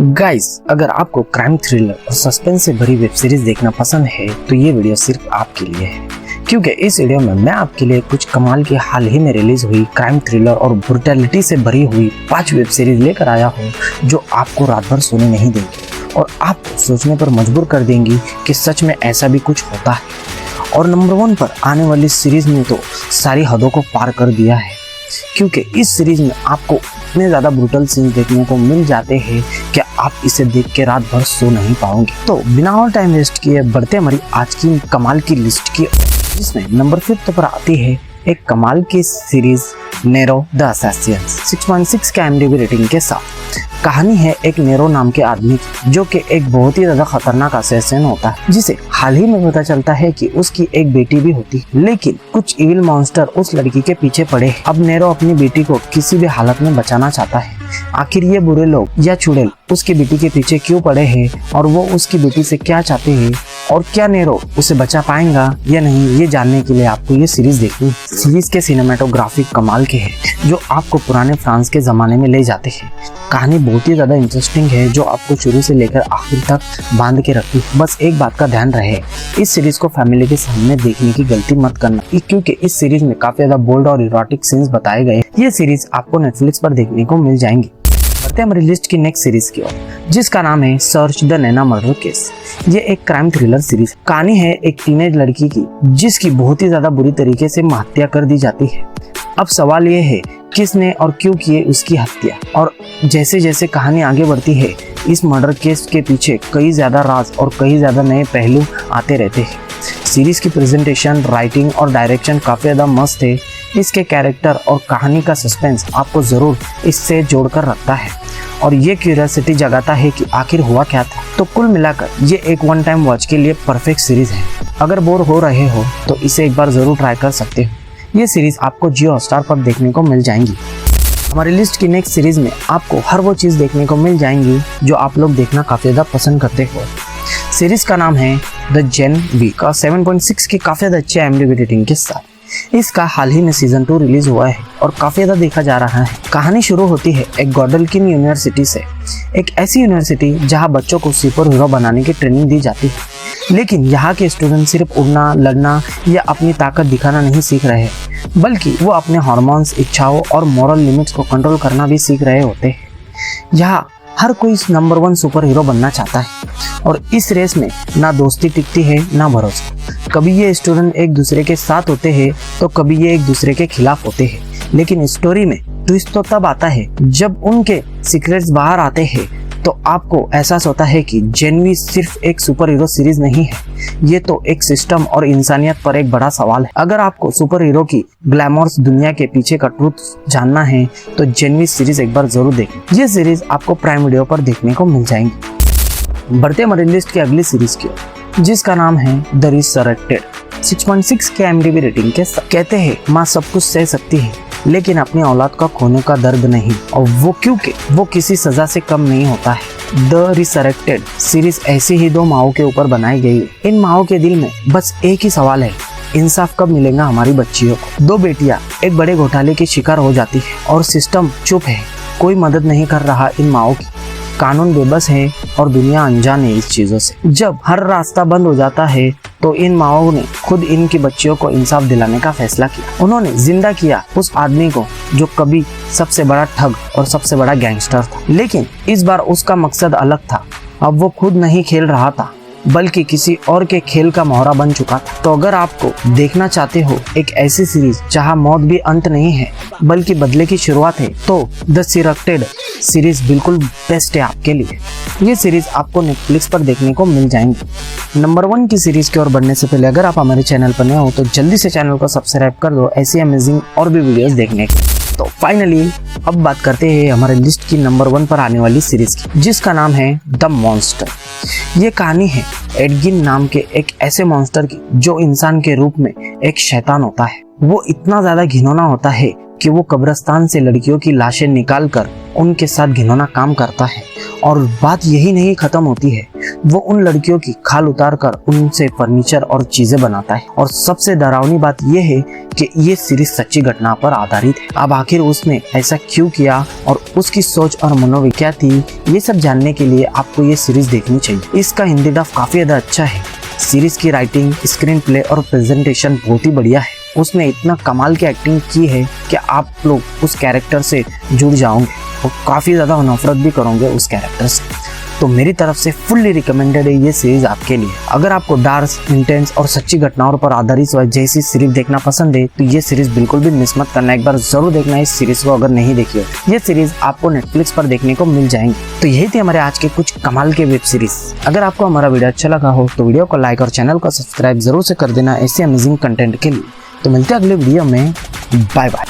Guys, अगर आपको crime thriller और सस्पेंस से भरी वेब सीरीज देखना पसंद है तो ये वीडियो सिर्फ आपके लिए है, क्योंकि इस वीडियो में मैं आपके लिए कुछ कमाल की हाल ही में रिलीज हुई क्राइम थ्रिलर और ब्रुटैलिटी से भरी हुई 5 वेब सीरीज लेकर आया हूँ जो आपको रात भर सोने नहीं देंगी और आपको सोचने पर मजबूर कर देंगी कि सच में ऐसा भी कुछ होता है। और नंबर 1 पर आने वाली सीरीज ने तो सारी हदों को पार कर दिया है, क्योंकि इस सीरीज में आपको इतने ज़्यादा ब्रूटल सीन्स देखने को मिल जाते हैं कि आप इसे देख के रात भर सो नहीं पाओगे। तो बिना और टाइम वेस्ट किए बढ़ते हमारी आज की कमाल की लिस्ट की, जिसमें नंबर 5 पर आती है एक कमाल की सीरीज नेरो द असैसिन 6.6 के IMDb रेटिंग के साथ। कहानी है एक नेरो नाम के आदमी की, जो कि एक बहुत ही ज्यादा खतरनाक असैसिन होता है, जिसे हाल ही में पता चलता है कि उसकी एक बेटी भी होती है, लेकिन कुछ इविल मॉन्स्टर उस लड़की के पीछे पड़े। अब नेरो अपनी बेटी को किसी भी हालत में बचाना चाहता है। आखिर ये बुरे लोग या चुड़ैल उसकी बेटी के पीछे क्यों पड़े हैं और वो उसकी बेटी से क्या चाहते हैं और क्या नेरो उसे बचा पाएगा या नहीं, ये जानने के लिए आपको ये सीरीज देखनी है। सीरीज के सिनेमेटोग्राफी कमाल के हैं, जो आपको पुराने फ्रांस के जमाने में ले जाते हैं। कहानी बहुत ही ज्यादा इंटरेस्टिंग है, जो आपको शुरू से लेकर आखिर तक बांध के रखती है। बस एक बात का ध्यान रहे, इस सीरीज को फैमिली के सामने देखने की गलती मत करना, क्योंकि इस सीरीज में काफी ज्यादा बोल्ड और इरोटिक सीन्स बताए गए। ये सीरीज आपको नेटफ्लिक्स पर देखने को मिल जाएंगी। बढ़ते हमारी लिस्ट की नेक्स्ट सीरीज की ओर, जिसका नाम है search the Naina murder case. ये एक क्राइम थ्रिलर सीरीज। कहानी है एक टीनेज लड़की की, जिसकी बहुत ही ज्यादा बुरी तरीके से हत्या कर दी जाती है। अब सवाल ये है किसने और क्यों किए उसकी हत्या, और जैसे जैसे कहानी आगे बढ़ती है इस मर्डर केस के पीछे कई ज्यादा राज और कई ज्यादा नए पहलू आते रहते हैं। सीरीज की प्रेजेंटेशन, राइटिंग और डायरेक्शन काफी ज्यादा मस्त है। इसके कैरेक्टर और कहानी का सस्पेंस आपको जरूर इससे जोड़कर रखता है और ये क्यूरियोसिटी जगाता है कि आखिर हुआ क्या था। तो कुल मिलाकर ये एक वन टाइम वॉच के लिए परफेक्ट सीरीज है। अगर बोर हो रहे हो तो इसे एक बार जरूर ट्राई कर सकते हो। ये सीरीज आपको जियो हॉटस्टार पर देखने को मिल जाएंगी। हमारी लिस्ट की नेक्स्ट सीरीज में आपको हर वो चीज देखने को मिल जाएंगी जो आप लोग देखना काफी ज्यादा पसंद करते हो। सीरीज का नाम है द जेन वी का 7.6 की काफी ज्यादा अच्छे IMDb रेटिंग के साथ। इसका हाल ही में सीजन 2 रिलीज हुआ है और काफी ज्यादा देखा जा रहा है। कहानी शुरू होती है एक गॉडलकिन यूनिवर्सिटी से, एक ऐसी यूनिवर्सिटी जहां बच्चों को सुपर हीरो बनाने की ट्रेनिंग दी जाती है। लेकिन यहाँ के स्टूडेंट सिर्फ उड़ना, लड़ना या अपनी ताकत दिखाना नहीं सीख रहे हैं, बल्कि वो अपने हार्मोन्स, इच्छाओं और मॉरल लिमिट्स को कंट्रोल करना भी सीख रहे होते हैं। यहाँ हर कोई नंबर 1 सुपर हीरो बनना चाहता है और इस रेस में ना दोस्ती टिकती है ना भरोसा। कभी ये स्टूडेंट एक दूसरे के साथ होते हैं तो कभी ये एक दूसरे के खिलाफ होते हैं। लेकिन स्टोरी में ट्विस्ट तो तब आता है जब उनके सीक्रेट्स बाहर आते हैं, तो आपको एहसास होता है कि जेनवी सिर्फ एक सुपर हीरो सीरीज नहीं है, ये तो एक सिस्टम और इंसानियत पर एक बड़ा सवाल है। अगर आपको सुपर हीरो की ग्लैमरस दुनिया के पीछे का ट्रूथ जानना है तो जेनवी सीरीज एक बार जरूर देखें। ये सीरीज आपको प्राइम वीडियो पर देखने को मिल जाएंगी। बढ़ते हमारी लिस्ट की अगली सीरीज की ओर, जिसका नाम है द रिसरेक्टेड 6.6 के IMDb रेटिंग के साथ। कहते हैं माँ सब कुछ सह सकती है, लेकिन अपनी औलाद का खोने का दर्द नहीं, और वो क्योंकि वो किसी सजा से कम नहीं होता है। द रिसरेक्टेड सीरीज ऐसी ही 2 माओं के ऊपर बनाई गई है। इन माओं के दिल में बस एक ही सवाल है, इंसाफ कब मिलेगा हमारी बच्चियों को। 2 बेटियां एक बड़े घोटाले की शिकार हो जाती है और सिस्टम चुप है, कोई मदद नहीं कर रहा इन माओं की। कानून बेबस है और दुनिया अनजान है इस चीजों से। जब हर रास्ता बंद हो जाता है तो इन माओं ने खुद इनकी बच्चियों को इंसाफ दिलाने का फैसला किया। उन्होंने जिंदा किया उस आदमी को जो कभी सबसे बड़ा ठग और सबसे बड़ा गैंगस्टर था, लेकिन इस बार उसका मकसद अलग था। अब वो खुद नहीं खेल रहा था, बल्कि किसी और के खेल का मोहरा बन चुका था। तो अगर आपको देखना चाहते हो एक ऐसी सीरीज जहां मौत भी अंत नहीं है बल्कि बदले की शुरुआत है, तो द रिसरेक्टेड सीरीज बिल्कुल बेस्ट है आपके लिए। ये सीरीज आपको नेटफ्लिक्स पर देखने को मिल जाएंगी। नंबर 1 की सीरीज की ओर बढ़ने से पहले अगर आप हमारे चैनल पर नए हो तो जल्दी से चैनल को सब्सक्राइब कर दो ऐसी अमेजिंग और भी वीडियोस देखने की। तो फाइनली अब बात करते हैं हमारे लिस्ट की नंबर 1 पर आने वाली सीरीज की, जिसका नाम है द मॉन्स्टर। ये कहानी है एडगिन नाम के एक ऐसे मॉन्स्टर की जो इंसान के रूप में एक शैतान होता है। वो इतना ज्यादा घिनौना होता है कि वो कब्रिस्तान से लड़कियों की लाशें निकालकर उनके साथ घिनौना काम करता है। और बात यही नहीं खत्म होती है, वो उन लड़कियों की खाल उतार कर उनसे फर्नीचर और चीजें बनाता है। और सबसे डरावनी बात यह है कि ये सीरीज सच्ची घटना पर आधारित है। अब आखिर उसने ऐसा क्यों किया और उसकी सोच और मनोविज्ञान थी, ये सब जानने के लिए आपको ये सीरीज देखनी चाहिए। इसका हिंदी डब काफी ज्यादा अच्छा है। सीरीज की राइटिंग, स्क्रीन प्ले और प्रेजेंटेशन बहुत ही बढ़िया है। उसने इतना कमाल की एक्टिंग की है कि आप लोग उस कैरेक्टर से जुड़ जाओगे और काफ़ी ज़्यादा नफरत भी करोगे उस कैरेक्टर से। तो मेरी तरफ से फुल्ली रिकमेंडेड है ये सीरीज आपके लिए। अगर आपको डार्क, इंटेंस और सच्ची घटनाओं पर आधारित जैसी सीरीज देखना पसंद है तो ये सीरीज बिल्कुल भी मिस मत करना। एक बार जरूर देखना इस सीरीज को अगर नहीं देखी हो। ये सीरीज आपको नेटफ्लिक्स पर देखने को मिल जाएंगी। तो यही थे हमारे आज के कुछ कमाल के वेब सीरीज। अगर आपको हमारा वीडियो अच्छा लगा हो तो वीडियो को लाइक और चैनल को सब्सक्राइब जरूर से कर देना ऐसे अमेजिंग कंटेंट के लिए। तो मिलते हैं अगले वीडियो में। Bye bye.